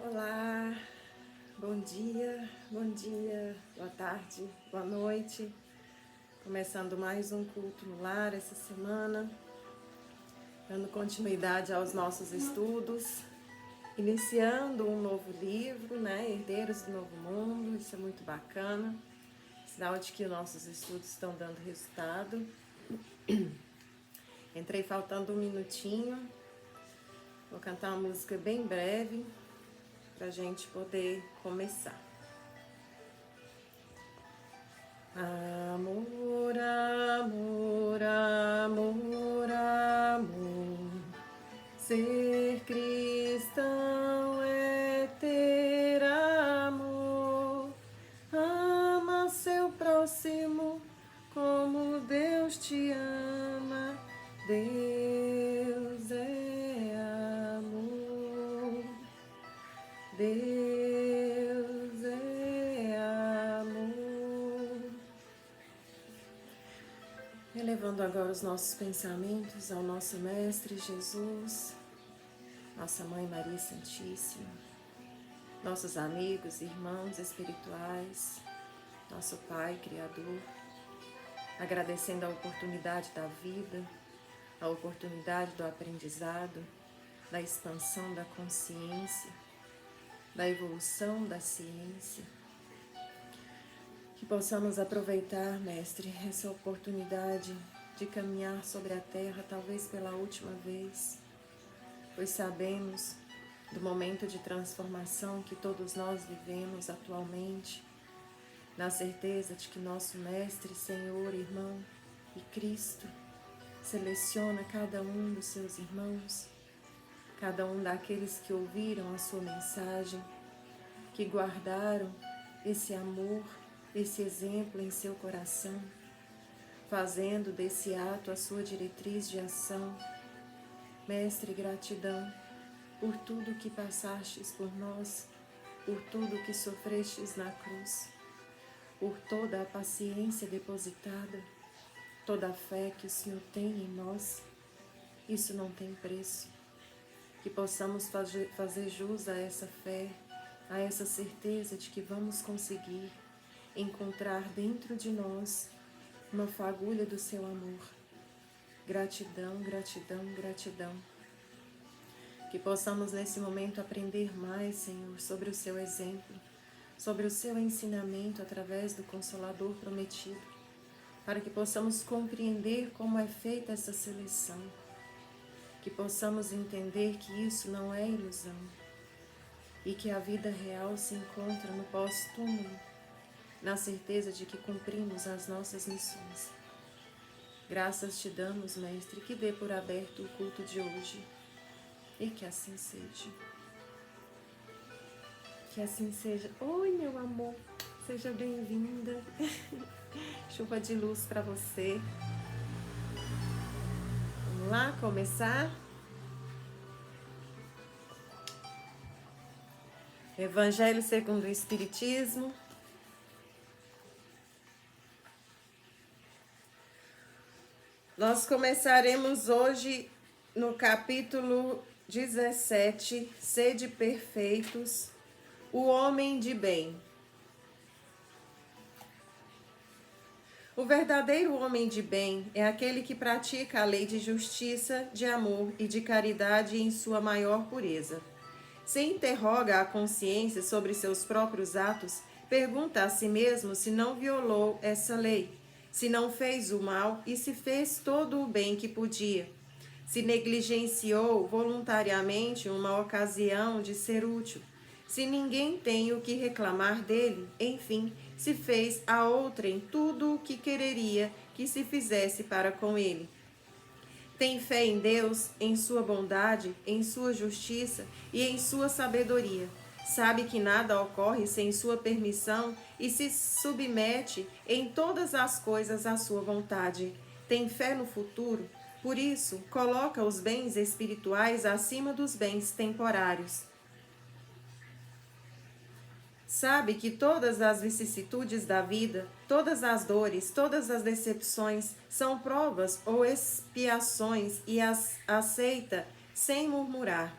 Olá, bom dia, boa tarde, boa noite. Começando mais um culto no lar essa semana, dando continuidade aos nossos estudos, iniciando um novo livro, né? Herdeiros do Novo Mundo, isso é muito bacana, sinal de que nossos estudos estão dando resultado. Entrei faltando um minutinho, vou cantar uma música bem breve para a gente poder começar. Amor, amor, amor, amor, ser cristão é ter amor, ama seu próximo como Deus te ama, Deus é amor, Deus é amor. Elevando agora os nossos pensamentos ao nosso Mestre Jesus, nossa Mãe Maria Santíssima, nossos amigos, irmãos espirituais, nosso Pai Criador, agradecendo a oportunidade da vida, a oportunidade do aprendizado, da expansão da consciência, da evolução da ciência. Que possamos aproveitar, Mestre, essa oportunidade de caminhar sobre a Terra, talvez pela última vez, pois sabemos do momento de transformação que todos nós vivemos atualmente, na certeza de que nosso Mestre, Senhor, Irmão e Cristo seleciona cada um dos seus irmãos, cada um daqueles que ouviram a sua mensagem, que guardaram esse amor, esse exemplo em seu coração, fazendo desse ato a sua diretriz de ação. Mestre, gratidão por tudo que passastes por nós, por tudo que sofrestes na cruz, por toda a paciência depositada, toda a fé que o Senhor tem em nós. Isso não tem preço. Que possamos fazer jus a essa fé, a essa certeza de que vamos conseguir encontrar dentro de nós uma fagulha do seu amor. Gratidão, gratidão, gratidão. Que possamos nesse momento aprender mais, Senhor, sobre o seu exemplo, sobre o seu ensinamento através do Consolador prometido, para que possamos compreender como é feita essa seleção, que possamos entender que isso não é ilusão e que a vida real se encontra no pós-túmulo, na certeza de que cumprimos as nossas missões. Graças te damos, Mestre, que dê por aberto o culto de hoje e que assim seja. Que assim seja. Oi, meu amor, seja bem-vinda. Chuva de luz para você. Vamos lá começar? Evangelho segundo o Espiritismo. Nós começaremos hoje no capítulo 17, Sede Perfeitos, o homem de bem. O verdadeiro homem de bem é aquele que pratica a lei de justiça, de amor e de caridade em sua maior pureza. Se interroga a consciência sobre seus próprios atos, pergunta a si mesmo se não violou essa lei, se não fez o mal e se fez todo o bem que podia, se negligenciou voluntariamente uma ocasião de ser útil, se ninguém tem o que reclamar dele, enfim, se fez a outrem tudo o que quereria que se fizesse para com ele. Tem fé em Deus, em sua bondade, em sua justiça e em sua sabedoria. Sabe que nada ocorre sem sua permissão e se submete em todas as coisas à sua vontade. Tem fé no futuro, por isso coloca os bens espirituais acima dos bens temporários. Sabe que todas as vicissitudes da vida, todas as dores, todas as decepções são provas ou expiações e as aceita sem murmurar.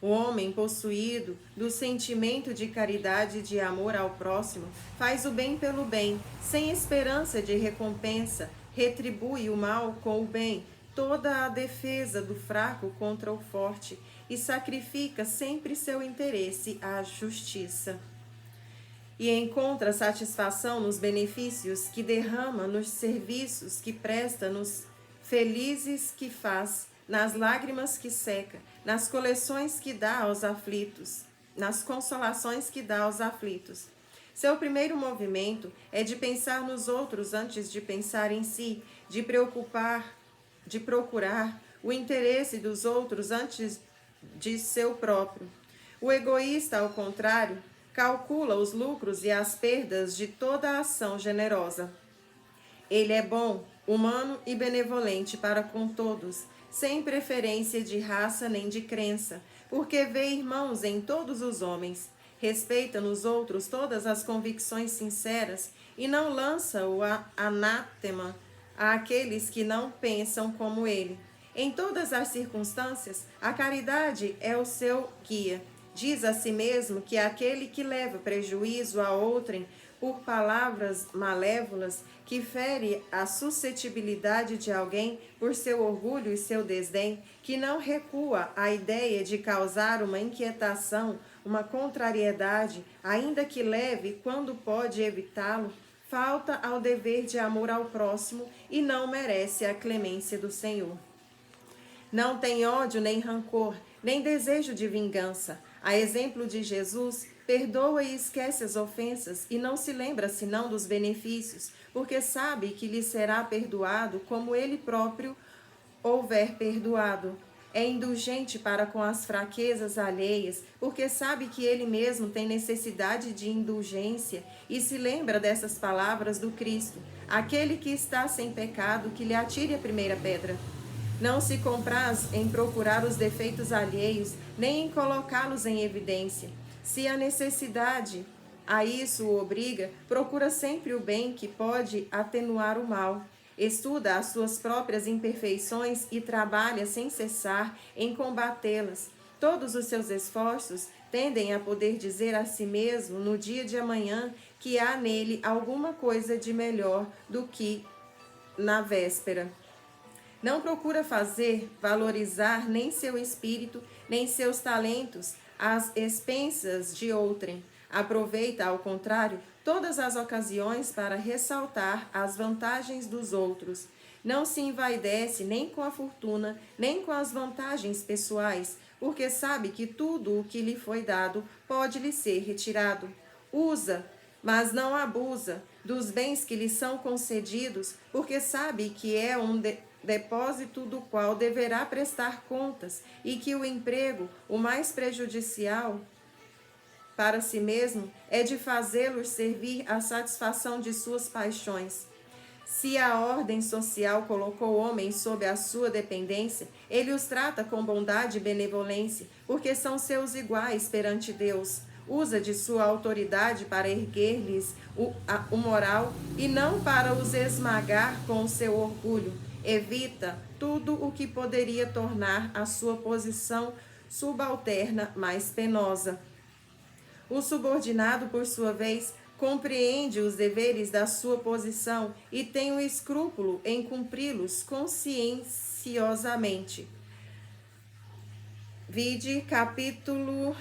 O homem possuído do sentimento de caridade e de amor ao próximo faz o bem pelo bem, sem esperança de recompensa, retribui o mal com o bem, toda a defesa do fraco contra o forte, e sacrifica sempre seu interesse à justiça. E encontra satisfação nos benefícios que derrama, nos serviços que presta, nos felizes que faz, nas lágrimas que seca, nas coleções que dá aos aflitos, nas consolações que dá aos aflitos. Seu primeiro movimento é de pensar nos outros antes de pensar em si, de procurar o interesse dos outros antes de seu próprio. O egoísta, ao contrário, calcula os lucros e as perdas de toda a ação generosa. Ele é bom, humano e benevolente para com todos, sem preferência de raça nem de crença, porque vê irmãos em todos os homens, respeita nos outros todas as convicções sinceras e não lança o anátema àqueles que não pensam como ele. Em todas as circunstâncias, a caridade é o seu guia. Diz a si mesmo que aquele que leva prejuízo a outrem por palavras malévolas, que fere a suscetibilidade de alguém por seu orgulho e seu desdém, que não recua à ideia de causar uma inquietação, uma contrariedade, ainda que leve, quando pode evitá-lo, falta ao dever de amor ao próximo e não merece a clemência do Senhor. Não tem ódio nem rancor, nem desejo de vingança. A exemplo de Jesus, perdoa e esquece as ofensas e não se lembra senão dos benefícios, porque sabe que lhe será perdoado como ele próprio houver perdoado. É indulgente para com as fraquezas alheias, porque sabe que ele mesmo tem necessidade de indulgência e se lembra dessas palavras do Cristo: aquele que está sem pecado, que lhe atire a primeira pedra. Não se compraz em procurar os defeitos alheios, nem em colocá-los em evidência. Se a necessidade a isso o obriga, procura sempre o bem que pode atenuar o mal. Estuda as suas próprias imperfeições e trabalha sem cessar em combatê-las. Todos os seus esforços tendem a poder dizer a si mesmo, no dia de amanhã, que há nele alguma coisa de melhor do que na véspera. Não procura valorizar nem seu espírito, nem seus talentos às expensas de outrem. Aproveita, ao contrário, todas as ocasiões para ressaltar as vantagens dos outros. Não se envaidece nem com a fortuna, nem com as vantagens pessoais, porque sabe que tudo o que lhe foi dado pode lhe ser retirado. Usa, mas não abusa, dos bens que lhe são concedidos, porque sabe que é um depósito do qual deverá prestar contas e que o emprego, o mais prejudicial para si mesmo, é de fazê-los servir à satisfação de suas paixões. Se a ordem social colocou homens sob a sua dependência, ele os trata com bondade e benevolência, porque são seus iguais perante Deus. Usa de sua autoridade para erguer-lhes o moral e não para os esmagar com o seu orgulho. Evita tudo o que poderia tornar a sua posição subalterna mais penosa. O subordinado, por sua vez, compreende os deveres da sua posição e tem o escrúpulo em cumpri-los conscienciosamente. Vide capítulo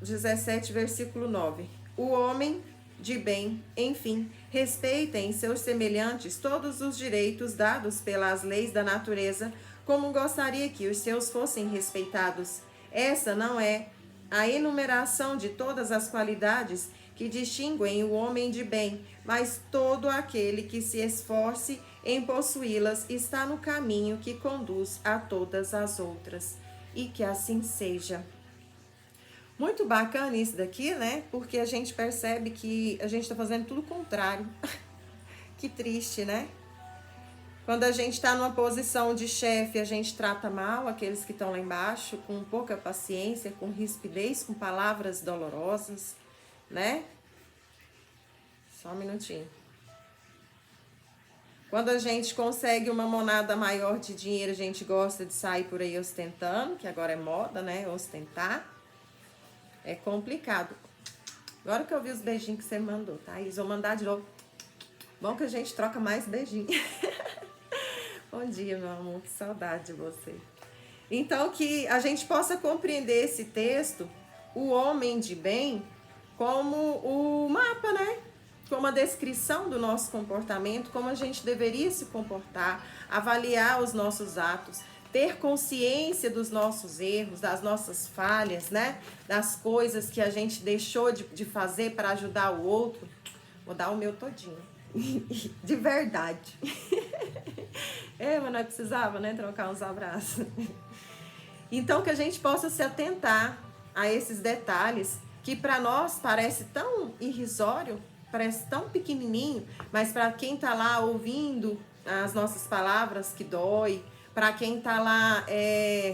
17, versículo 9. O homem de bem, enfim, respeita em seus semelhantes todos os direitos dados pelas leis da natureza, como gostaria que os seus fossem respeitados. Essa não é a enumeração de todas as qualidades que distinguem o homem de bem, mas todo aquele que se esforce em possuí-las está no caminho que conduz a todas as outras. E que assim seja. Muito bacana isso daqui, né? Porque a gente percebe que a gente está fazendo tudo o contrário. Que triste, né? Quando a gente está numa posição de chefe, a gente trata mal aqueles que estão lá embaixo, com pouca paciência, com rispidez, com palavras dolorosas, né? Só um minutinho. Quando a gente consegue uma monada maior de dinheiro, a gente gosta de sair por aí ostentando, que agora é moda, né? Ostentar. É complicado. Agora que eu vi os beijinhos que você mandou, tá? Eles vão mandar de novo. Bom que a gente troca mais beijinho. Bom dia, meu amor. Que saudade de você. Então, que a gente possa compreender esse texto, o homem de bem, como o mapa, né? Como a descrição do nosso comportamento, como a gente deveria se comportar, avaliar os nossos atos, ter consciência dos nossos erros, das nossas falhas, né? Das coisas que a gente deixou de fazer para ajudar o outro. Vou dar o meu todinho. De verdade. Mas não precisava, né? Trocar uns abraços. Então, que a gente possa se atentar a esses detalhes que para nós parece tão irrisório, parece tão pequenininho, mas para quem está lá ouvindo as nossas palavras que dói, para quem está lá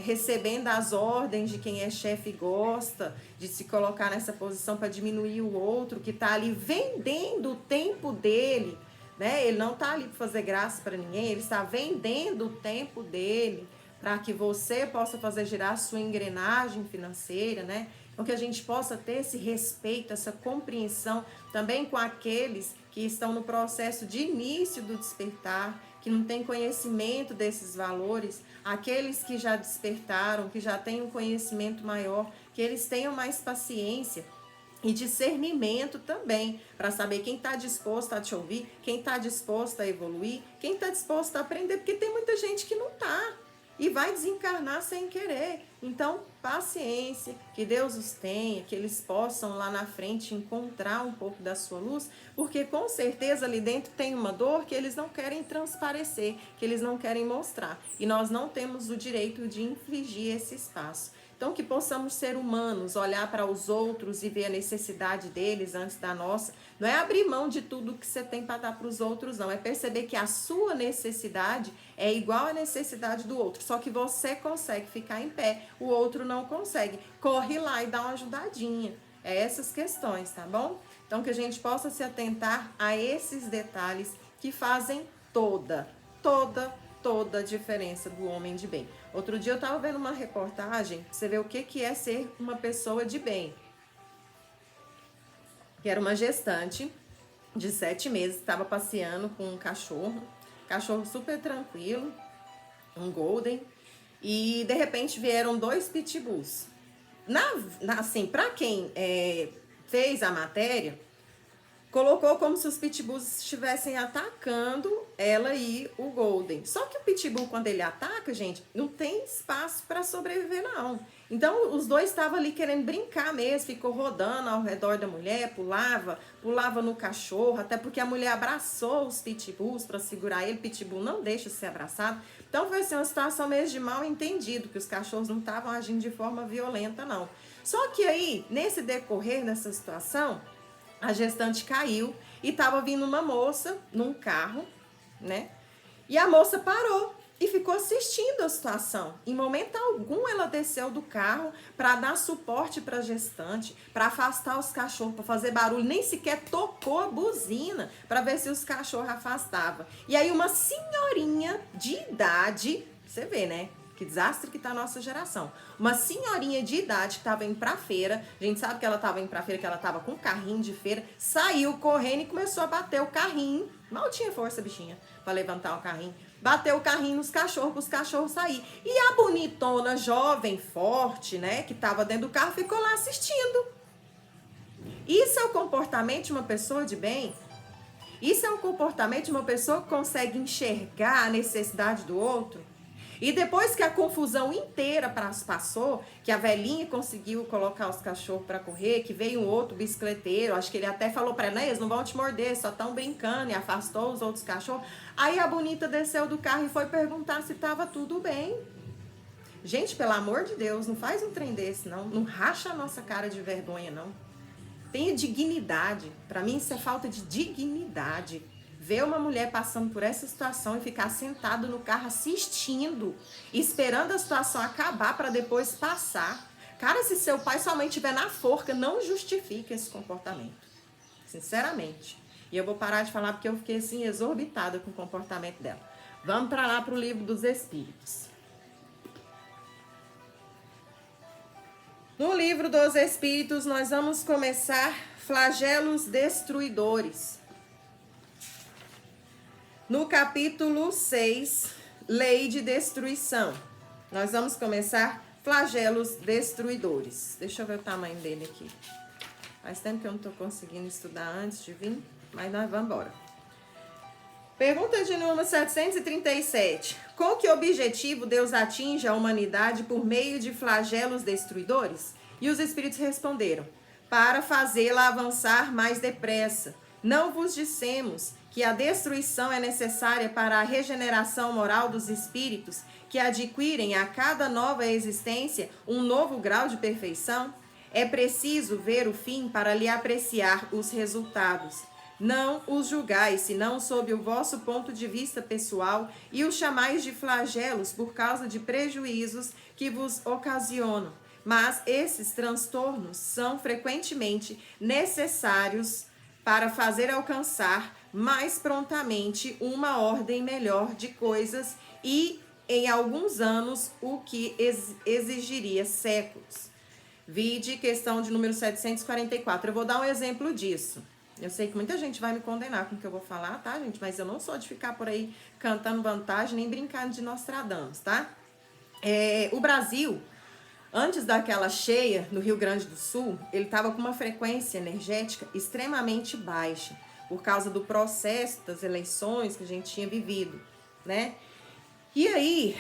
recebendo as ordens de quem é chefe e gosta de se colocar nessa posição para diminuir o outro, que está ali vendendo o tempo dele, né? Ele não está ali para fazer graça para ninguém, ele está vendendo o tempo dele para que você possa fazer girar a sua engrenagem financeira, né? Então, que a gente possa ter esse respeito, essa compreensão também com aqueles que estão no processo de início do despertar, que não têm conhecimento desses valores, aqueles que já despertaram, que já têm um conhecimento maior, que eles tenham mais paciência e discernimento também, para saber quem está disposto a te ouvir, quem está disposto a evoluir, quem está disposto a aprender, porque tem muita gente que não está. E vai desencarnar sem querer. Então, paciência, que Deus os tenha, que eles possam lá na frente encontrar um pouco da sua luz, porque com certeza ali dentro tem uma dor que eles não querem transparecer, que eles não querem mostrar. E nós não temos o direito de infligir esse espaço. Então, que possamos ser humanos, olhar para os outros e ver a necessidade deles antes da nossa. Não é abrir mão de tudo que você tem para dar para os outros, não. É perceber que a sua necessidade é igual à necessidade do outro. Só que você consegue ficar em pé, o outro não consegue. Corre lá e dá uma ajudadinha. É essas questões, tá bom? Então, que a gente possa se atentar a esses detalhes que fazem toda a diferença do homem de bem. Outro dia eu estava vendo uma reportagem, pra você ver o que é ser uma pessoa de bem. Que era uma gestante de 7 meses, estava passeando com um cachorro super tranquilo, um golden, e de repente vieram 2 pitbulls. Assim, para quem fez a matéria, colocou como se os pitbulls estivessem atacando ela e o golden. Só que o pitbull, quando ele ataca, gente, não tem espaço para sobreviver, não. Então, os dois estavam ali querendo brincar mesmo, ficou rodando ao redor da mulher, pulava no cachorro, até porque a mulher abraçou os pitbulls para segurar ele, pitbull não deixa ser abraçado. Então, foi assim, uma situação mesmo de mal entendido, que os cachorros não estavam agindo de forma violenta, não. Só que aí, nesse decorrer dessa situação, a gestante caiu e estava vindo uma moça num carro, né? E a moça parou e ficou assistindo a situação. Em momento algum ela desceu do carro para dar suporte para a gestante, para afastar os cachorros, para fazer barulho, nem sequer tocou a buzina para ver se os cachorros afastavam. E aí uma senhorinha de idade, você vê, né? Que desastre que tá a nossa geração. Uma senhorinha de idade que estava indo pra feira, a gente sabe que ela estava indo pra feira, que ela estava com um carrinho de feira, saiu correndo e começou a bater o carrinho. Mal tinha força, bichinha, para levantar o carrinho. Bateu o carrinho nos cachorros, para os cachorros sair. E a bonitona, jovem, forte, né, que estava dentro do carro, ficou lá assistindo. Isso é o comportamento de uma pessoa de bem? Isso é um comportamento de uma pessoa que consegue enxergar a necessidade do outro? E depois que a confusão inteira passou, que a velhinha conseguiu colocar os cachorros para correr, que veio um outro bicicleteiro, acho que ele até falou para ela, eles não vão te morder, só estão brincando, e afastou os outros cachorros. Aí a bonita desceu do carro e foi perguntar se estava tudo bem. Gente, pelo amor de Deus, não faz um trem desse, não. Não racha a nossa cara de vergonha, não. Tenha dignidade. Para mim isso é falta de dignidade. Ver uma mulher passando por essa situação e ficar sentado no carro assistindo, esperando a situação acabar para depois passar. Cara, se seu pai e sua mãe estiver na forca, não justifica esse comportamento. Sinceramente. E eu vou parar de falar porque eu fiquei assim exorbitada com o comportamento dela. Vamos para lá para o livro dos Espíritos. No livro dos Espíritos, nós vamos começar flagelos destruidores. No capítulo 6, lei de destruição. Nós vamos começar flagelos destruidores. Deixa eu ver o tamanho dele aqui. Faz tempo que eu não estou conseguindo estudar antes de vir, mas nós vamos embora. Pergunta de número 737. Com que objetivo Deus atinge a humanidade por meio de flagelos destruidores? E os espíritos responderam: para fazê-la avançar mais depressa. Não vos dissemos que a destruição é necessária para a regeneração moral dos espíritos, que adquirem a cada nova existência um novo grau de perfeição? É preciso ver o fim para lhe apreciar os resultados. Não os julgais, senão sob o vosso ponto de vista pessoal, e os chamais de flagelos por causa de prejuízos que vos ocasionam. Mas esses transtornos são frequentemente necessários para fazer alcançar mais prontamente uma ordem melhor de coisas e, em alguns anos, o que exigiria séculos. Vide questão de número 744. Eu vou dar um exemplo disso. Eu sei que muita gente vai me condenar com o que eu vou falar, tá, gente? Mas eu não sou de ficar por aí cantando vantagem, nem brincando de Nostradamus, tá? O Brasil, antes daquela cheia no Rio Grande do Sul, ele estava com uma frequência energética extremamente baixa, por causa do processo das eleições que a gente tinha vivido, né? E aí,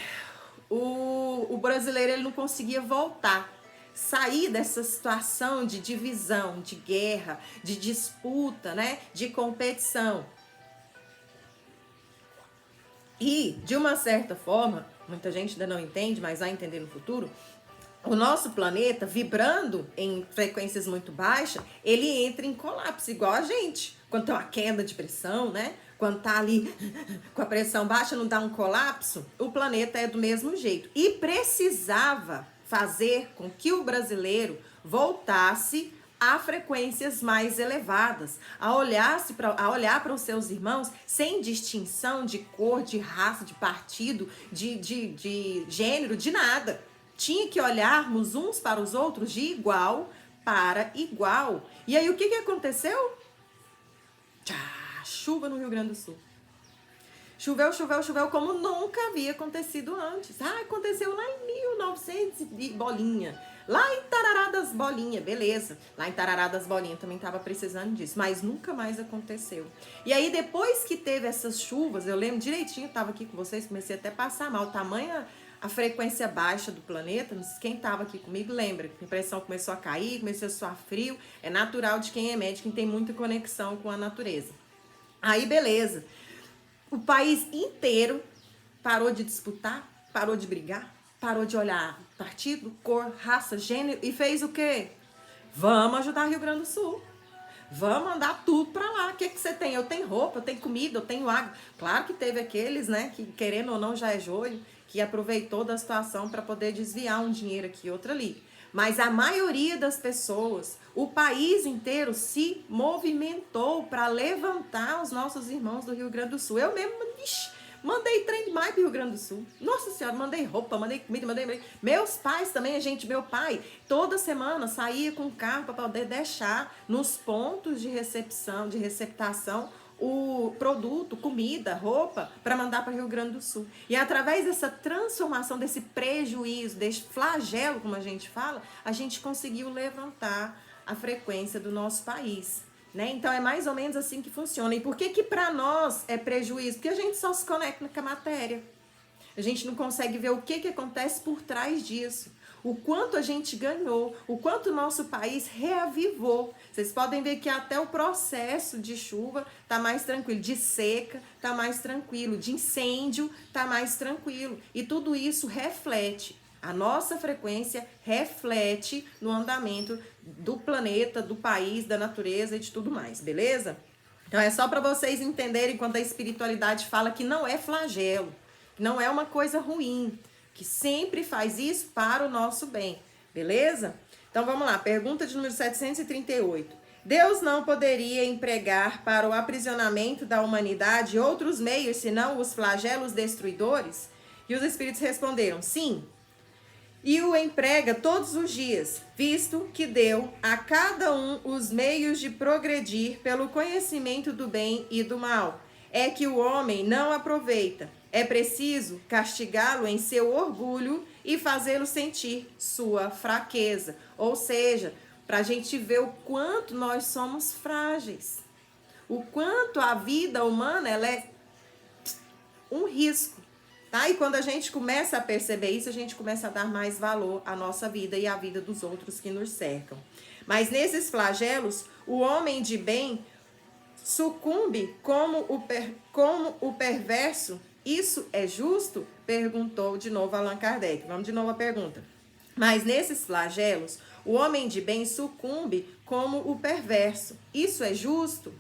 o brasileiro ele não conseguia voltar, sair dessa situação de divisão, de guerra, de disputa, né? De competição. E, de uma certa forma, muita gente ainda não entende, mas vai entender no futuro, o nosso planeta, vibrando em frequências muito baixas, ele entra em colapso, igual a gente. Quando tem uma queda de pressão, né? Quando tá ali com a pressão baixa, não dá um colapso, o planeta é do mesmo jeito. E precisava fazer com que o brasileiro voltasse a frequências mais elevadas, a olhar para os seus irmãos sem distinção de cor, de raça, de partido, de gênero, de nada. Tinha que olharmos uns para os outros de igual para igual. E aí o que aconteceu? Chuva no Rio Grande do Sul. Choveu, choveu, choveu como nunca havia acontecido antes. Aconteceu lá em 1900 e bolinha. Lá em Tarará das Bolinhas, beleza. Lá em Tarará das Bolinhas também estava precisando disso, mas nunca mais aconteceu. E aí depois que teve essas chuvas, eu lembro direitinho, estava aqui com vocês, comecei até a passar mal. Tamanha a frequência baixa do planeta, quem estava aqui comigo lembra. A pressão começou a cair, começou a suar frio. É natural de quem é médico, quem tem muita conexão com a natureza. Aí beleza. O país inteiro parou de disputar, parou de brigar, parou de olhar partido, cor, raça, gênero e fez o quê? Vamos ajudar o Rio Grande do Sul. Vamos mandar tudo pra lá. O que você tem? Eu tenho roupa, eu tenho comida, eu tenho água. Claro que teve aqueles, né, que querendo ou não já é joelho, que aproveitou da situação para poder desviar um dinheiro aqui e outro ali. Mas a maioria das pessoas, o país inteiro se movimentou para levantar os nossos irmãos do Rio Grande do Sul. Eu mesmo, mandei trem demais pro Rio Grande do Sul. Nossa Senhora, mandei roupa, mandei comida, mandei... Meus pais também, meu pai, toda semana saía com o carro para poder deixar nos pontos de recepção, de receptação, o produto, comida, roupa, para mandar para o Rio Grande do Sul. E através dessa transformação, desse prejuízo, desse flagelo, como a gente fala, a gente conseguiu levantar a frequência do nosso país. Né? Então é mais ou menos assim que funciona. E por que para nós é prejuízo? Porque a gente só se conecta com a matéria. A gente não consegue ver o que acontece por trás disso. O quanto a gente ganhou, o quanto o nosso país reavivou. Vocês podem ver que até o processo de chuva está mais tranquilo, de seca está mais tranquilo, de incêndio está mais tranquilo. E tudo isso reflete. A nossa frequência reflete no andamento do planeta, do país, da natureza e de tudo mais, beleza? Então é só para vocês entenderem quando a espiritualidade fala que não é flagelo, que não é uma coisa ruim, que sempre faz isso para o nosso bem, beleza? Então vamos lá, pergunta de número 738. Deus não poderia empregar para o aprisionamento da humanidade outros meios senão os flagelos destruidores? E os espíritos responderam: sim. E o emprega todos os dias, visto que deu a cada um os meios de progredir pelo conhecimento do bem e do mal. É que o homem não aproveita. É preciso castigá-lo em seu orgulho e fazê-lo sentir sua fraqueza. Ou seja, para a gente ver o quanto nós somos frágeis. O quanto a vida humana ela é um risco. Tá? E quando a gente começa a perceber isso, a gente começa a dar mais valor à nossa vida e à vida dos outros que nos cercam. Mas nesses flagelos, o homem de bem sucumbe como o perverso. Isso é justo? Perguntou de novo Allan Kardec. Vamos de novo à pergunta. Mas nesses flagelos, o homem de bem sucumbe como o perverso. Isso é justo?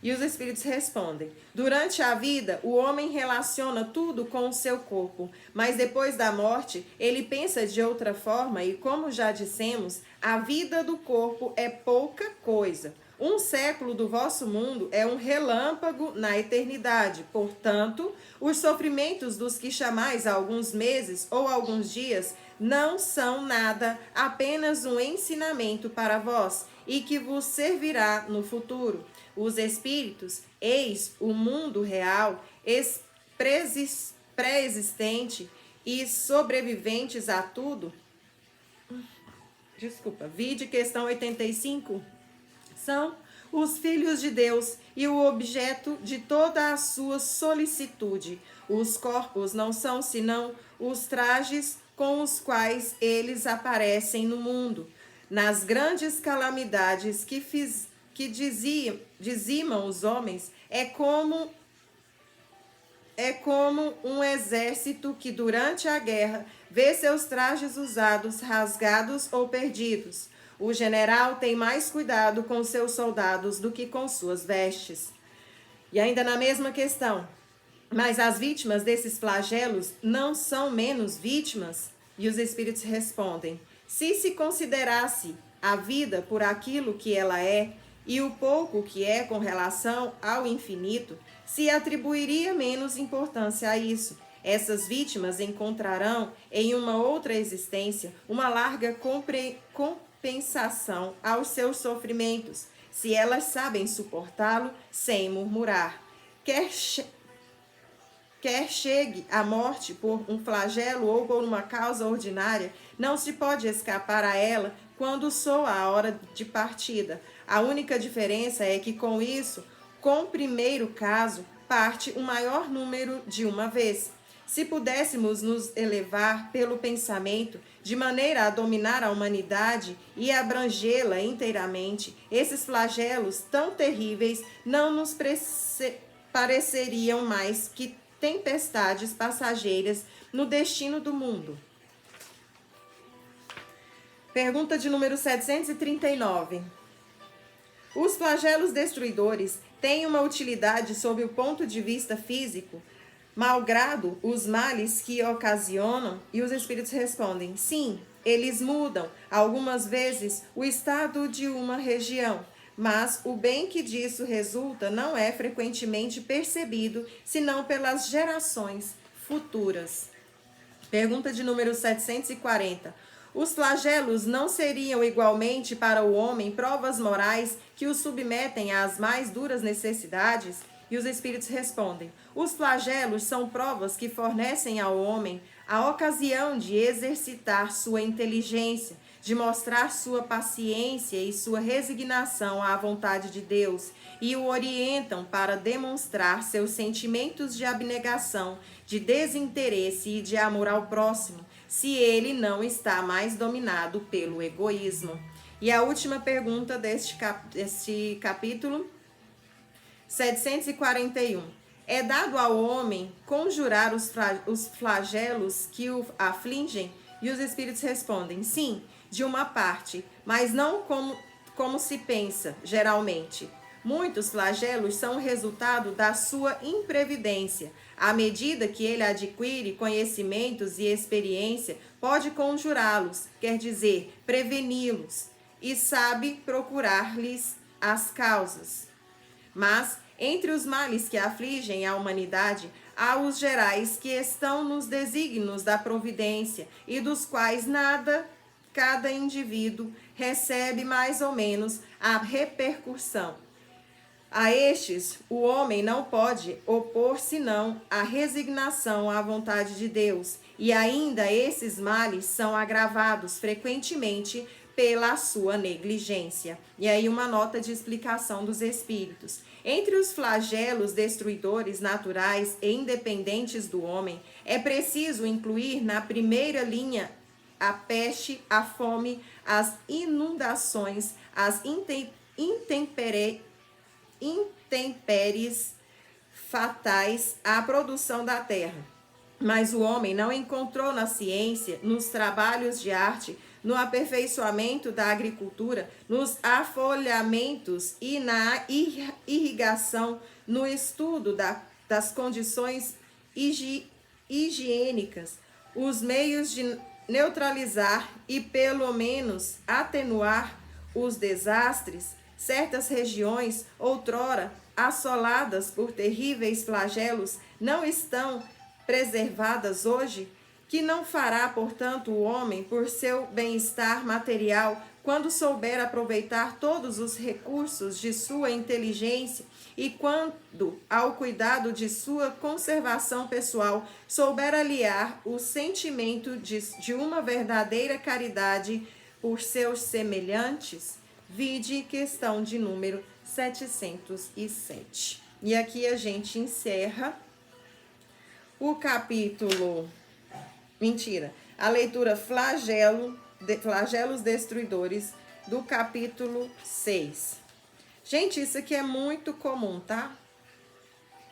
E os espíritos respondem: durante a vida, o homem relaciona tudo com o seu corpo, mas depois da morte, ele pensa de outra forma e, como já dissemos, a vida do corpo é pouca coisa. Um século do vosso mundo é um relâmpago na eternidade. Portanto, os sofrimentos dos que chamais alguns meses ou alguns dias não são nada, apenas um ensinamento para vós e que vos servirá no futuro. Os espíritos, eis o mundo real, pré-existente e sobreviventes a tudo. Vide questão 85. São os filhos de Deus e o objeto de toda a sua solicitude. Os corpos não são senão os trajes com os quais eles aparecem no mundo. Nas grandes calamidades que dizimam os homens, é como um exército que durante a guerra vê seus trajes usados, rasgados ou perdidos. O general tem mais cuidado com seus soldados do que com suas vestes. E ainda na mesma questão, mas as vítimas desses flagelos não são menos vítimas? E os espíritos respondem: se considerasse a vida por aquilo que ela é, e o pouco que é com relação ao infinito, se atribuiria menos importância a isso. Essas vítimas encontrarão em uma outra existência uma larga compensação aos seus sofrimentos, se elas sabem suportá-lo sem murmurar. Quer chegue a morte por um flagelo ou por uma causa ordinária, não se pode escapar a ela quando soa a hora de partida. A única diferença é que com isso, com o primeiro caso, parte o maior número de uma vez. Se pudéssemos nos elevar pelo pensamento, de maneira a dominar a humanidade e abrangê-la inteiramente, esses flagelos tão terríveis não nos pareceriam mais que tempestades passageiras no destino do mundo. Pergunta de número 739. Os flagelos destruidores têm uma utilidade sob o ponto de vista físico, malgrado os males que ocasionam? E os espíritos respondem: sim, eles mudam, algumas vezes, o estado de uma região, mas o bem que disso resulta não é frequentemente percebido, senão pelas gerações futuras. Pergunta de número 740. Os flagelos não seriam igualmente para o homem provas morais que o submetem às mais duras necessidades? E os espíritos respondem: os flagelos são provas que fornecem ao homem a ocasião de exercitar sua inteligência, de mostrar sua paciência e sua resignação à vontade de Deus, e o orientam para demonstrar seus sentimentos de abnegação, de desinteresse e de amor ao próximo, se ele não está mais dominado pelo egoísmo. E a última pergunta deste capítulo, 741. É dado ao homem conjurar os flagelos que o afligem? E os espíritos respondem: sim, de uma parte, mas não como se pensa, geralmente. Muitos flagelos são resultado da sua imprevidência. À medida que ele adquire conhecimentos e experiência, pode conjurá-los, quer dizer, preveni-los, e sabe procurar-lhes as causas. Mas, entre os males que afligem a humanidade, há os gerais que estão nos desígnios da providência e dos quais cada indivíduo recebe mais ou menos a repercussão. A estes, o homem não pode opor senão a resignação à vontade de Deus, e ainda esses males são agravados frequentemente pela sua negligência. E aí uma nota de explicação dos espíritos. Entre os flagelos destruidores naturais e independentes do homem, é preciso incluir na primeira linha a peste, a fome, as inundações, as intempéries fatais à produção da terra. Mas o homem não encontrou na ciência, nos trabalhos de arte, no aperfeiçoamento da agricultura, nos afolhamentos e na irrigação, no estudo das condições higiênicas, os meios de neutralizar e pelo menos atenuar os desastres. Certas regiões, outrora assoladas por terríveis flagelos, não estão preservadas hoje. Que não fará, portanto, o homem por seu bem-estar material, quando souber aproveitar todos os recursos de sua inteligência e quando, ao cuidado de sua conservação pessoal, souber aliar o sentimento de uma verdadeira caridade por seus semelhantes? Vide questão de número 707. E aqui a gente encerra o capítulo... a leitura Flagelos Destruidores, do capítulo 6. Gente, isso aqui é muito comum, tá?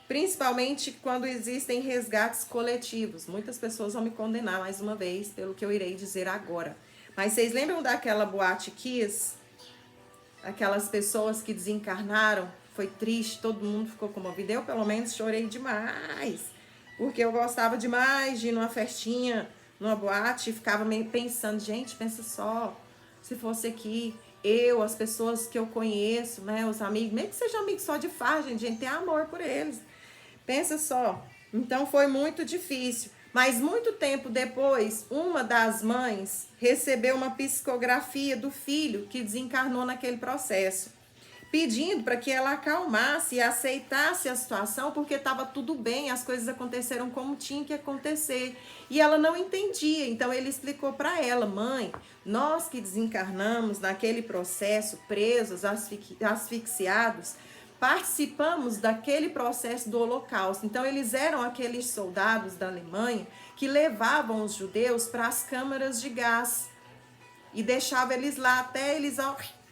Principalmente quando existem resgates coletivos. Muitas pessoas vão me condenar mais uma vez pelo que eu irei dizer agora. Mas vocês lembram daquela boate Kiss? Aquelas pessoas que desencarnaram? Foi triste, todo mundo ficou comovido. Eu, pelo menos, chorei demais. Porque eu gostava demais de ir numa festinha, numa boate, e ficava meio pensando, gente, pensa só, se fosse aqui, as pessoas que eu conheço, né, os amigos, mesmo que sejam amigos só de farra, gente, tem amor por eles. Pensa só. Então foi muito difícil. Mas muito tempo depois, uma das mães recebeu uma psicografia do filho que desencarnou naquele processo, pedindo para que ela acalmasse e aceitasse a situação, porque estava tudo bem, as coisas aconteceram como tinha que acontecer. E ela não entendia, então ele explicou para ela, mãe, nós que desencarnamos naquele processo, presos, asfixiados, participamos daquele processo do Holocausto. Então eles eram aqueles soldados da Alemanha que levavam os judeus para as câmaras de gás e deixavam eles lá até eles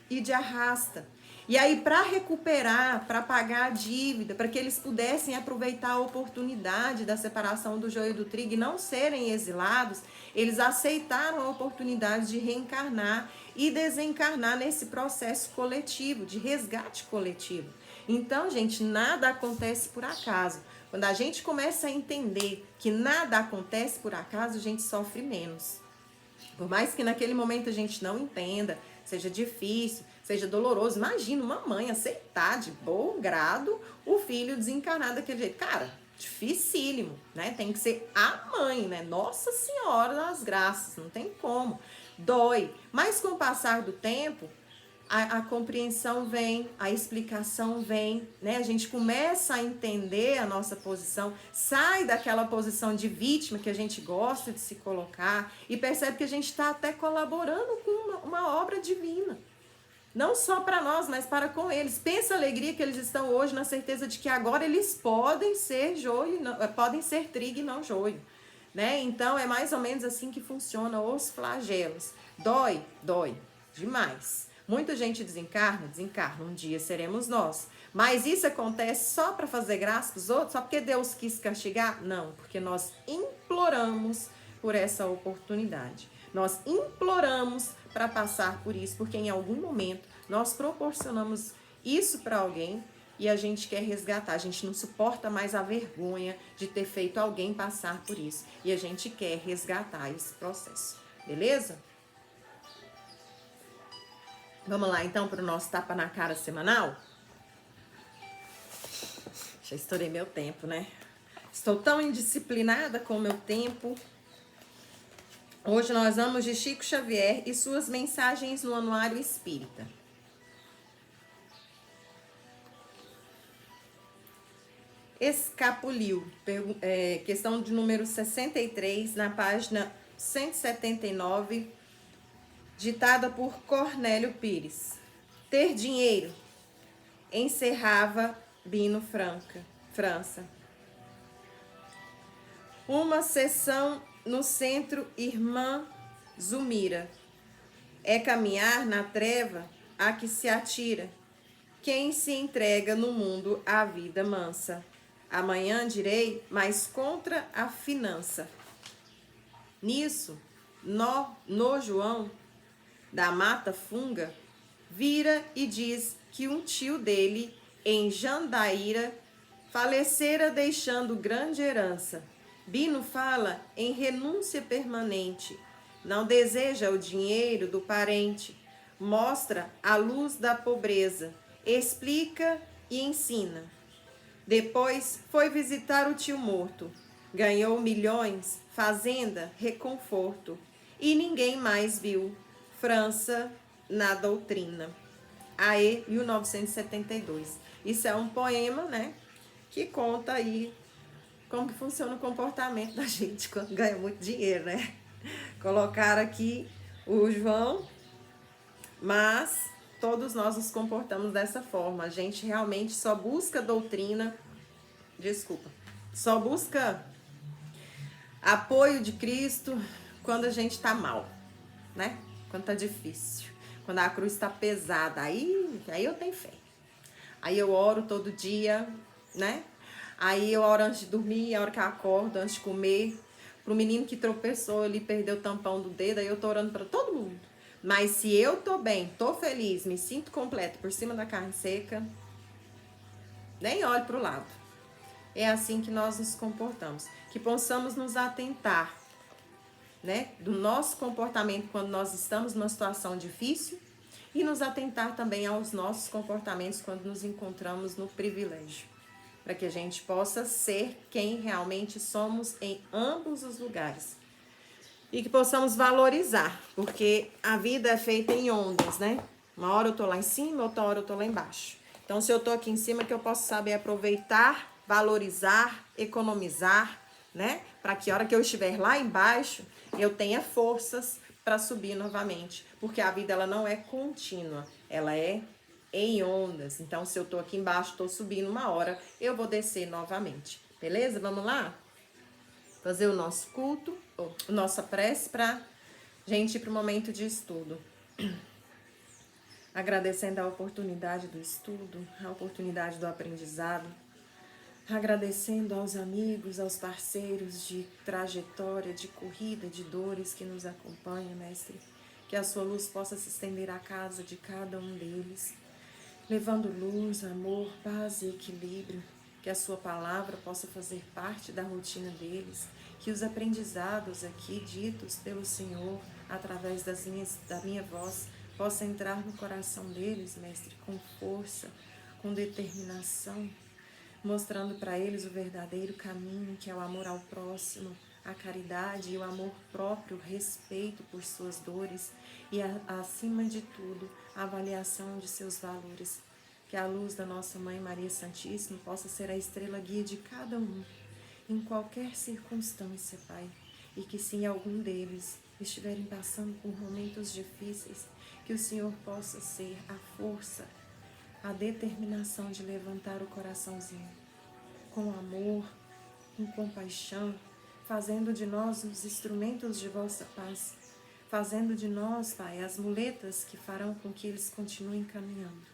ir de arrasta. E aí, para recuperar, para pagar a dívida, para que eles pudessem aproveitar a oportunidade da separação do joio e do trigo e não serem exilados, eles aceitaram a oportunidade de reencarnar e desencarnar nesse processo coletivo, de resgate coletivo. Então, gente, nada acontece por acaso. Quando a gente começa a entender que nada acontece por acaso, a gente sofre menos. Por mais que naquele momento a gente não entenda, seja difícil, seja doloroso. Imagina uma mãe aceitar de bom grado o filho desencarnar daquele jeito. Cara, dificílimo, né? Tem que ser a mãe, né? Nossa Senhora das Graças, não tem como. Dói. Mas com o passar do tempo, a compreensão vem, a explicação vem, né? A gente começa a entender a nossa posição, sai daquela posição de vítima que a gente gosta de se colocar e percebe que a gente está até colaborando com uma obra divina. Não só para nós, mas para com eles. Pensa a alegria que eles estão hoje na certeza de que agora eles podem ser joio, podem ser trigo e não joio, né? Então é mais ou menos assim que funciona os flagelos. Dói, dói demais. Muita gente desencarna, um dia seremos nós. Mas isso acontece só para fazer graça para os outros? Só porque Deus quis castigar? Não, porque nós imploramos por essa oportunidade. Nós imploramos para passar por isso, porque em algum momento nós proporcionamos isso para alguém e a gente quer resgatar. A gente não suporta mais a vergonha de ter feito alguém passar por isso. E a gente quer resgatar esse processo. Beleza? Vamos lá então para o nosso tapa na cara semanal? Já estourei meu tempo, né? Estou tão indisciplinada com o meu tempo. Hoje nós vamos de Chico Xavier e suas mensagens no Anuário Espírita. Escapuliu, questão de número 63, na página 179, ditada por Cornélio Pires. Ter dinheiro encerrava Bino França. Uma sessão no centro Irmã Zumira. É caminhar na treva a que se atira quem se entrega no mundo à vida mansa. Amanhã direi, mas contra a finança. Nisso, no João, da mata funga, vira e diz que um tio dele, em Jandaíra, falecera deixando grande herança. Bino fala em renúncia permanente. Não deseja o dinheiro do parente. Mostra a luz da pobreza. Explica e ensina. Depois foi visitar o tio morto. Ganhou milhões, fazenda, reconforto. E ninguém mais viu. França na doutrina. Aê, 1972. Isso é um poema, né? Que conta aí como que funciona o comportamento da gente quando ganha muito dinheiro, né? Colocaram aqui o João, mas todos nós nos comportamos dessa forma. A gente realmente só busca doutrina, só busca apoio de Cristo quando a gente tá mal, né? Quando tá difícil, quando a cruz tá pesada, aí eu tenho fé. Aí eu oro todo dia, né? Aí eu oro antes de dormir, a hora que eu acordo, antes de comer. Pro menino que tropeçou, ele perdeu o tampão do dedo, aí eu tô orando pra todo mundo. Mas se eu tô bem, tô feliz, me sinto completo por cima da carne seca, nem olho pro lado. É assim que nós nos comportamos. Que possamos nos atentar, né, do nosso comportamento quando nós estamos numa situação difícil e nos atentar também aos nossos comportamentos quando nos encontramos no privilégio, para que a gente possa ser quem realmente somos em ambos os lugares e que possamos valorizar, porque a vida é feita em ondas, né? Uma hora eu tô lá em cima, outra hora eu tô lá embaixo. Então, se eu tô aqui em cima, que eu posso saber aproveitar, valorizar, economizar, né? Para que a hora que eu estiver lá embaixo, eu tenha forças para subir novamente, porque a vida ela não é contínua, ela é em ondas. Então, se eu tô aqui embaixo, tô subindo uma hora, eu vou descer novamente. Beleza? Vamos lá? Fazer o nosso culto, nossa prece para gente ir para o momento de estudo. Agradecendo a oportunidade do estudo, a oportunidade do aprendizado. Agradecendo aos amigos, aos parceiros de trajetória, de corrida, de dores que nos acompanham, Mestre. Que a sua luz possa se estender à casa de cada um deles, levando luz, amor, paz e equilíbrio. Que a sua palavra possa fazer parte da rotina deles. Que os aprendizados aqui ditos pelo Senhor, através da minha voz, possa entrar no coração deles, Mestre, com força, com determinação, mostrando para eles o verdadeiro caminho, que é o amor ao próximo, a caridade e o amor próprio, o respeito por suas dores e, acima de tudo, a avaliação de seus valores. Que a luz da nossa Mãe Maria Santíssima possa ser a estrela guia de cada um, em qualquer circunstância, Pai. E que se algum deles estiverem passando por momentos difíceis, que o Senhor possa ser a força, a determinação de levantar o coraçãozinho, com amor, com compaixão, fazendo de nós os instrumentos de vossa paz, fazendo de nós, Pai, as muletas que farão com que eles continuem caminhando,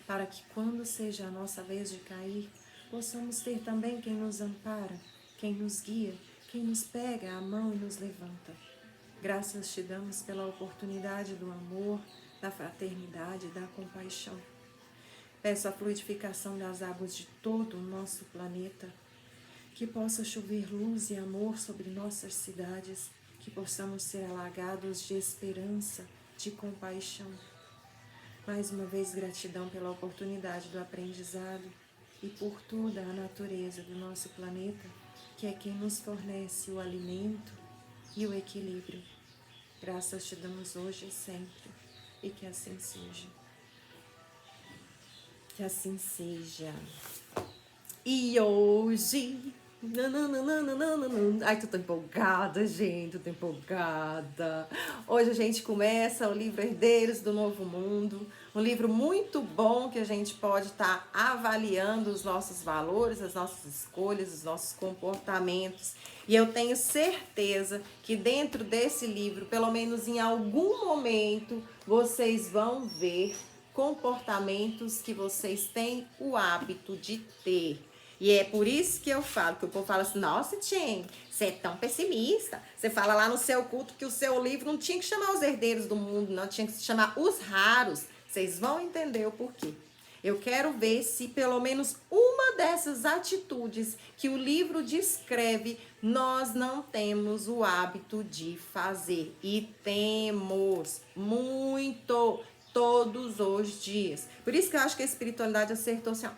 para que quando seja a nossa vez de cair, possamos ter também quem nos ampara, quem nos guia, quem nos pega a mão e nos levanta. Graças te damos pela oportunidade do amor, da fraternidade e da compaixão. Peço a fluidificação das águas de todo o nosso planeta, que possa chover luz e amor sobre nossas cidades, que possamos ser alagados de esperança, de compaixão. Mais uma vez, gratidão pela oportunidade do aprendizado e por toda a natureza do nosso planeta, que é quem nos fornece o alimento e o equilíbrio. Graças te damos hoje e sempre, e que assim seja. Que assim seja. E hoje... Ai, tô tão empolgada, gente, tô empolgada. Hoje a gente começa o livro Herdeiros do Novo Mundo, um livro muito bom que a gente pode estar avaliando os nossos valores, as nossas escolhas, os nossos comportamentos. E eu tenho certeza que dentro desse livro, pelo menos em algum momento, vocês vão ver comportamentos que vocês têm o hábito de ter. E é por isso que eu falo, que o povo fala assim, nossa, Tchê, você é tão pessimista. Você fala lá no seu culto que o seu livro não tinha que chamar os herdeiros do mundo, não, tinha que se chamar os raros. Vocês vão entender o porquê. Eu quero ver se pelo menos uma dessas atitudes que o livro descreve, nós não temos o hábito de fazer. E temos muito, todos os dias. Por isso que eu acho que a espiritualidade acertou assim, ó,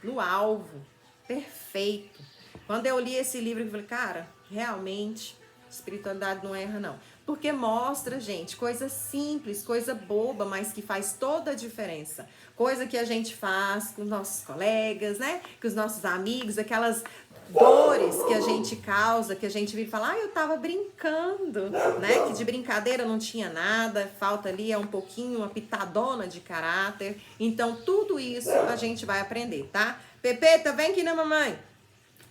no alvo, perfeito. Quando eu li esse livro, eu falei, cara, realmente, espiritualidade não erra não. Porque mostra, gente, coisa simples, coisa boba, mas que faz toda a diferença. Coisa que a gente faz com os nossos colegas, né? Com os nossos amigos, aquelas dores que a gente causa, que a gente vira e fala, eu tava brincando, né? Que de brincadeira não tinha nada, falta ali um pouquinho, uma pitadona de caráter. Então, tudo isso a gente vai aprender, tá? Pepeta, vem aqui na mamãe.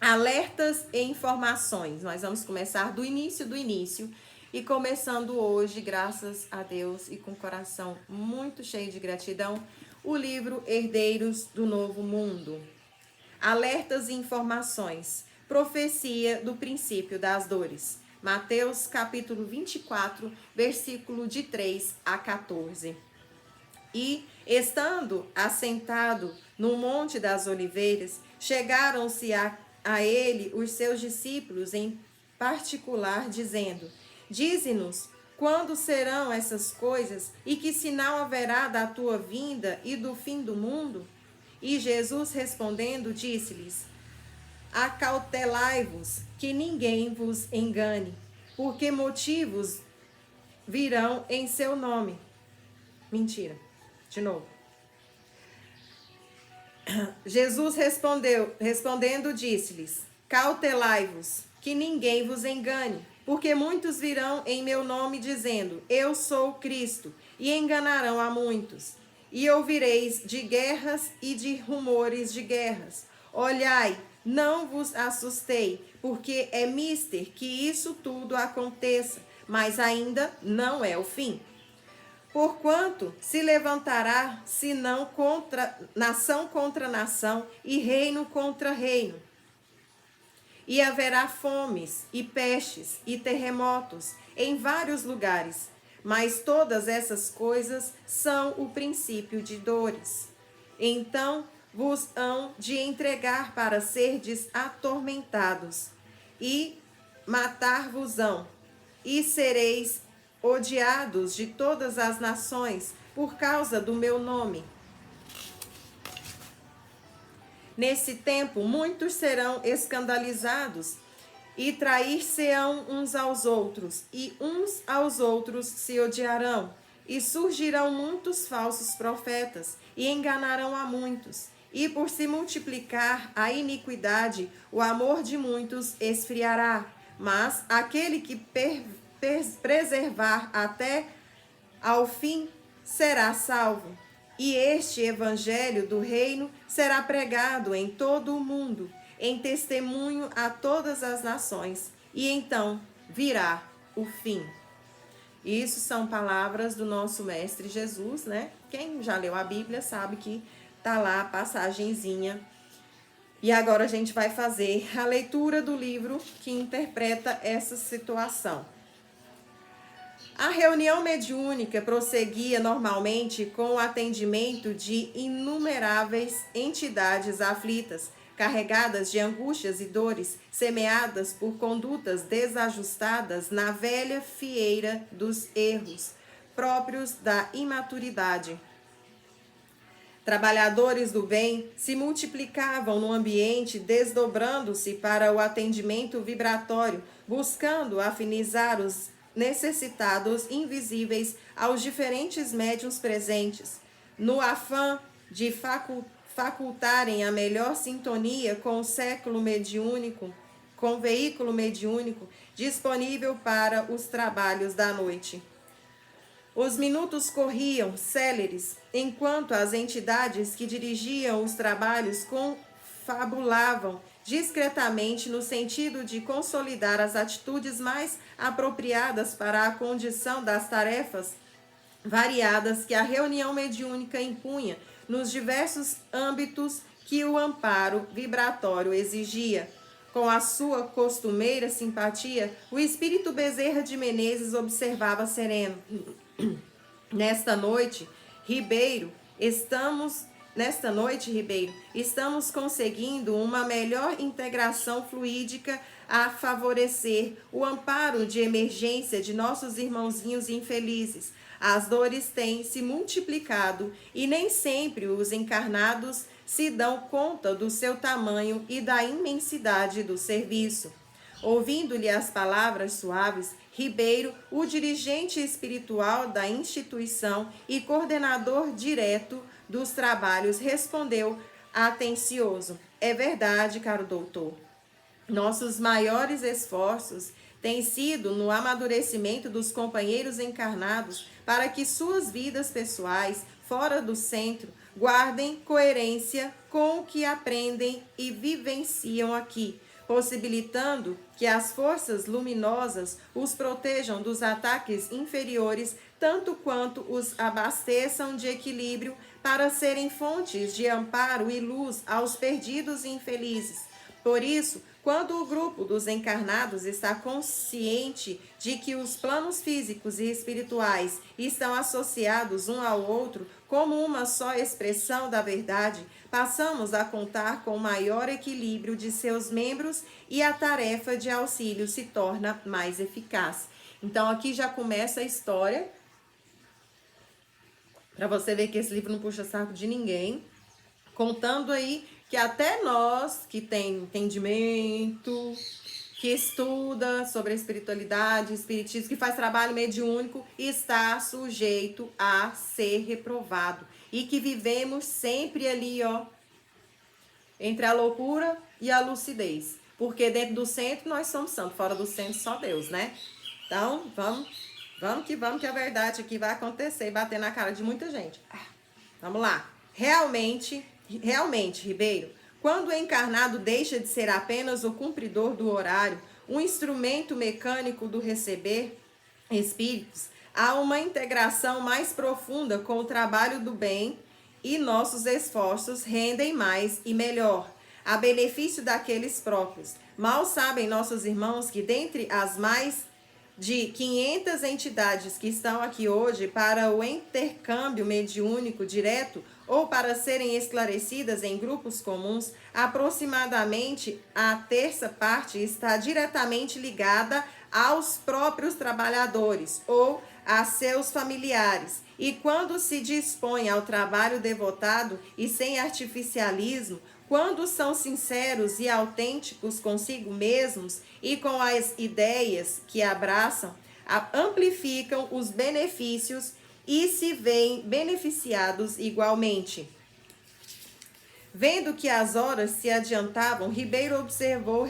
Alertas e informações. Nós vamos começar do início. E começando hoje, graças a Deus e com o coração muito cheio de gratidão, o livro Herdeiros do Novo Mundo. Alertas e informações. Profecia do princípio das dores. Mateus capítulo 24, versículo de 3 a 14. E, estando assentado no Monte das Oliveiras, chegaram-se a ele os seus discípulos em particular, dizendo, dize-nos, quando serão essas coisas e que sinal haverá da tua vinda e do fim do mundo? E Jesus respondendo disse-lhes, acautelai-vos que ninguém vos engane, porque motivos virão em seu nome. Mentira, de novo. Jesus respondendo disse-lhes, cautelai-vos que ninguém vos engane, porque muitos virão em meu nome dizendo, eu sou Cristo, e enganarão a muitos. E ouvireis de guerras e de rumores de guerras. Olhai, não vos assustei, porque é mister que isso tudo aconteça, mas ainda não é o fim. Porquanto se levantará, senão nação contra nação, e reino contra reino. E haverá fomes, e pestes, e terremotos, em vários lugares. Mas todas essas coisas são o princípio de dores. Então vos hão de entregar para serdes atormentados, e matar-vos-ão, e sereis odiados de todas as nações por causa do meu nome. Nesse tempo, muitos serão escandalizados e trair-se-ão uns aos outros, e uns aos outros se odiarão. E surgirão muitos falsos profetas, e enganarão a muitos. E por se multiplicar a iniquidade, o amor de muitos esfriará. Mas aquele que preservar até ao fim será salvo. E este evangelho do reino será pregado em todo o mundo, em testemunho a todas as nações, e então virá o fim. Isso são palavras do nosso mestre Jesus, né? Quem já leu a Bíblia sabe que tá lá a passagenzinha. E agora a gente vai fazer a leitura do livro que interpreta essa situação. A reunião mediúnica prosseguia normalmente com o atendimento de inumeráveis entidades aflitas, carregadas de angústias e dores, semeadas por condutas desajustadas na velha fieira dos erros, próprios da imaturidade. Trabalhadores do bem se multiplicavam no ambiente, desdobrando-se para o atendimento vibratório, buscando afinizar os necessitados invisíveis aos diferentes médiuns presentes, no afã de facultarem a melhor sintonia com o século mediúnico, com o veículo mediúnico disponível para os trabalhos da noite. Os minutos corriam céleres, enquanto as entidades que dirigiam os trabalhos confabulavam discretamente no sentido de consolidar as atitudes mais apropriadas para a condição das tarefas variadas que a reunião mediúnica impunha nos diversos âmbitos que o amparo vibratório exigia. Com a sua costumeira simpatia, o espírito Bezerra de Menezes observava sereno. Nesta noite, Ribeiro, estamos conseguindo uma melhor integração fluídica a favorecer o amparo de emergência de nossos irmãozinhos infelizes. As dores têm se multiplicado e nem sempre os encarnados se dão conta do seu tamanho e da imensidade do serviço. Ouvindo-lhe as palavras suaves, Ribeiro, o dirigente espiritual da instituição e coordenador direto dos trabalhos, respondeu atencioso: é verdade, caro doutor. Nossos maiores esforços têm sido no amadurecimento dos companheiros encarnados para que suas vidas pessoais, fora do centro, guardem coerência com o que aprendem e vivenciam aqui, possibilitando que as forças luminosas os protejam dos ataques inferiores, tanto quanto os abasteçam de equilíbrio para serem fontes de amparo e luz aos perdidos e infelizes. Por isso, quando o grupo dos encarnados está consciente de que os planos físicos e espirituais estão associados um ao outro como uma só expressão da verdade, passamos a contar com maior equilíbrio de seus membros e a tarefa de auxílio se torna mais eficaz. Então aqui já começa a história, para você ver que esse livro não puxa saco de ninguém, contando aí que até nós que tem entendimento, que estuda sobre a espiritualidade, espiritismo, que faz trabalho mediúnico, está sujeito a ser reprovado. E que vivemos sempre ali, ó, entre a loucura e a lucidez. Porque dentro do centro nós somos santos, fora do centro só Deus, né? Então, vamos que a verdade aqui vai acontecer e bater na cara de muita gente. Vamos lá. Realmente, Ribeiro, quando o encarnado deixa de ser apenas o cumpridor do horário, um instrumento mecânico do receber espíritos, há uma integração mais profunda com o trabalho do bem e nossos esforços rendem mais e melhor, a benefício daqueles próprios. Mal sabem nossos irmãos que dentre as mais de 500 entidades que estão aqui hoje para o intercâmbio mediúnico direto ou para serem esclarecidas em grupos comuns, aproximadamente a terça parte está diretamente ligada aos próprios trabalhadores ou a seus familiares. E quando se dispõe ao trabalho devotado e sem artificialismo, quando são sinceros e autênticos consigo mesmos e com as ideias que abraçam, amplificam os benefícios e se veem beneficiados igualmente. Vendo que as horas se adiantavam, Ribeiro observou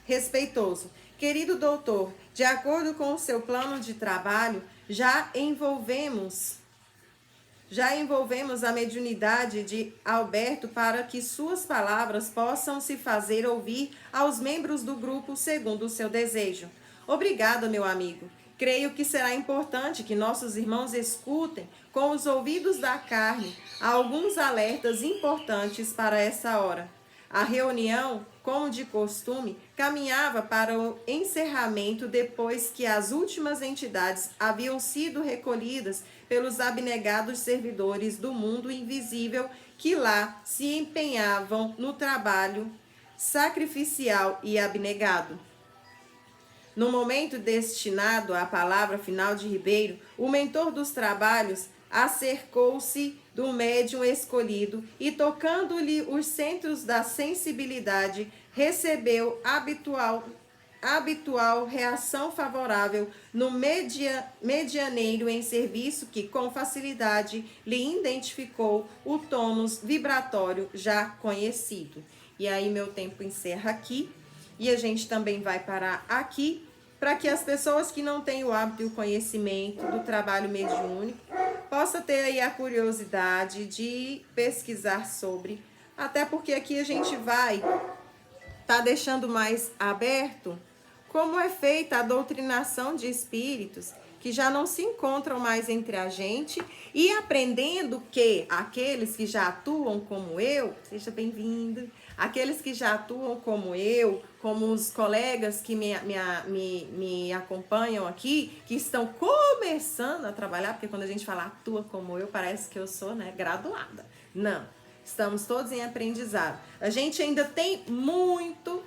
respeitoso: querido doutor, de acordo com o seu plano de trabalho, já envolvemos a mediunidade de Alberto para que suas palavras possam se fazer ouvir aos membros do grupo segundo o seu desejo. Obrigada, meu amigo. Creio que será importante que nossos irmãos escutem com os ouvidos da carne alguns alertas importantes para essa hora. A reunião, como de costume, caminhava para o encerramento depois que as últimas entidades haviam sido recolhidas pelos abnegados servidores do mundo invisível que lá se empenhavam no trabalho sacrificial e abnegado. No momento destinado à palavra final de Ribeiro, o mentor dos trabalhos acercou-se do médium escolhido e, tocando-lhe os centros da sensibilidade, recebeu habitual reação favorável no medianeiro em serviço que, com facilidade, lhe identificou o tônus vibratório já conhecido. E aí meu tempo encerra aqui, e a gente também vai parar aqui, para que as pessoas que não têm o hábito e o conhecimento do trabalho mediúnico possa ter aí a curiosidade de pesquisar sobre, até porque aqui a gente vai deixando mais aberto como é feita a doutrinação de espíritos que já não se encontram mais entre a gente, e aprendendo que aqueles que já atuam como eu, seja bem-vindo, aqueles que já atuam como eu, como os colegas que me acompanham aqui, que estão começando a trabalhar, porque quando a gente fala atua como eu, parece que eu sou, né, graduada. Não, estamos todos em aprendizado. A gente ainda tem muito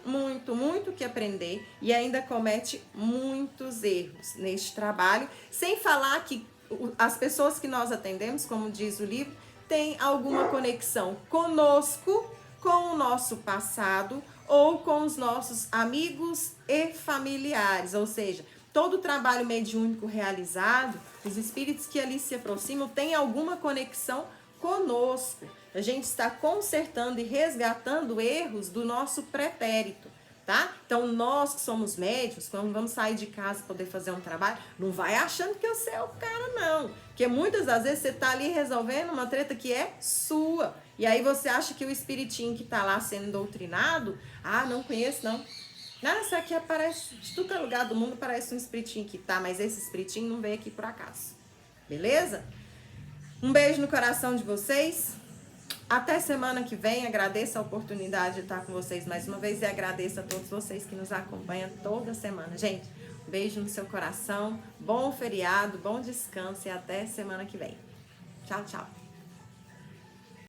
que aprender e ainda comete muitos erros neste trabalho, sem falar que as pessoas que nós atendemos, como diz o livro, têm alguma conexão conosco, com o nosso passado ou com os nossos amigos e familiares, ou seja, todo o trabalho mediúnico realizado, os espíritos que ali se aproximam têm alguma conexão conosco. A gente está consertando e resgatando erros do nosso pretérito, tá? Então, nós que somos médicos, quando vamos sair de casa e poder fazer um trabalho, não vai achando que você é o cara, não. Porque muitas das vezes você tá ali resolvendo uma treta que é sua. E aí você acha que o espiritinho que tá lá sendo doutrinado, não conheço, não. Isso aqui aparece, de todo lugar do mundo parece um espiritinho que tá, mas esse espiritinho não veio aqui por acaso. Beleza? Um beijo no coração de vocês. Até semana que vem. Agradeço a oportunidade de estar com vocês mais uma vez e agradeço a todos vocês que nos acompanham toda semana. Gente, um beijo no seu coração, bom feriado, bom descanso e até semana que vem. Tchau, tchau.